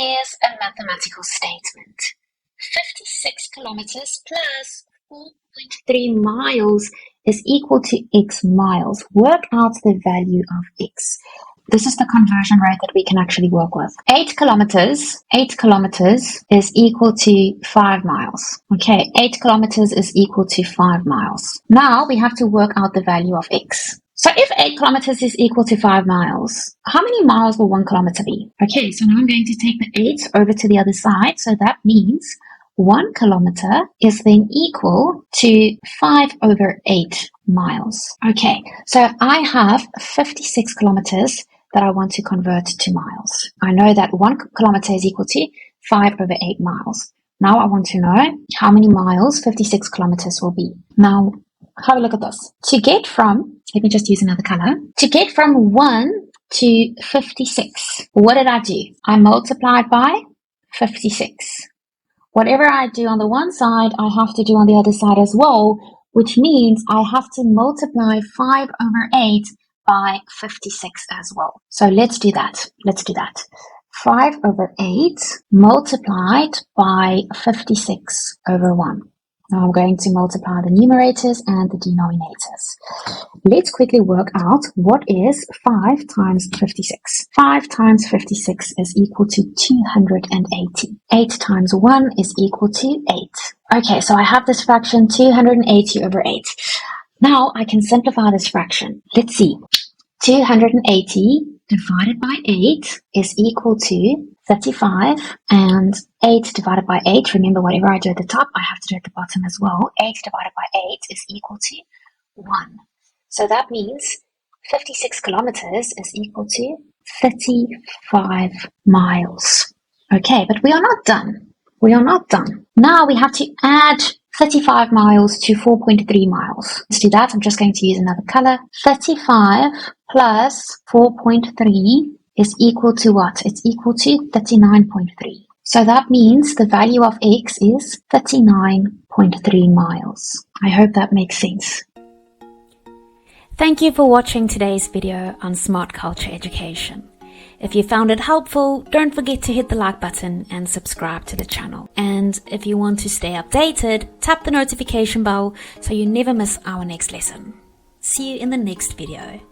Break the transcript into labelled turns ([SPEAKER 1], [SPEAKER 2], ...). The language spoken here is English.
[SPEAKER 1] is a mathematical statement. 56 kilometers plus 4.3 miles is equal to x miles. Work out the value of x. This is the conversion rate that we can actually work with. 8 kilometers is equal to 5 miles. Okay, 8 kilometers is equal to 5 miles. Now we have to work out the value of x. So if 8 kilometers is equal to 5 miles, how many miles will 1 kilometer be? Okay, so now I'm going to take the 8 over to the other side. So that means 1 kilometer is then equal to 5 over 8 miles. Okay, so I have 56 kilometers that I want to convert to miles. I know that 1 kilometer is equal to 5 over 8 miles. Now I want to know how many miles 56 kilometers will be. Now, have a look at this. To get from, let me just use another color. To get from 1 to 56, what did I do? I multiplied by 56. Whatever I do on the one side, I have to do on the other side as well, which means I have to multiply 5 over 8 by 56 as well. So let's do that. 5 over 8 multiplied by 56 over 1. Now I'm going to multiply the numerators and the denominators. Let's quickly work out what is 5 times 56. 5 times 56 is equal to 280. 8 times 1 is equal to 8. Okay, so I have this fraction 280 over 8. Now I can simplify this fraction. Let's see. 280 divided by 8 is equal to 35, and 8 divided by 8, remember whatever I do at the top, I have to do at the bottom as well. 8 divided by 8 is equal to 1. So that means 56 kilometers is equal to 35 miles. Okay, but we are not done. Now we have to add 35 miles to 4.3 miles. Let's do that. I'm just going to use another color. 35 plus 4.3 is equal to what? It's equal to 39.3. So that means the value of x is 39.3 miles. I hope that makes sense.
[SPEAKER 2] Thank you for watching today's video on Smart Culture Education. If you found it helpful, don't forget to hit the like button and subscribe to the channel. And if you want to stay updated, tap the notification bell so you never miss our next lesson. See you in the next video.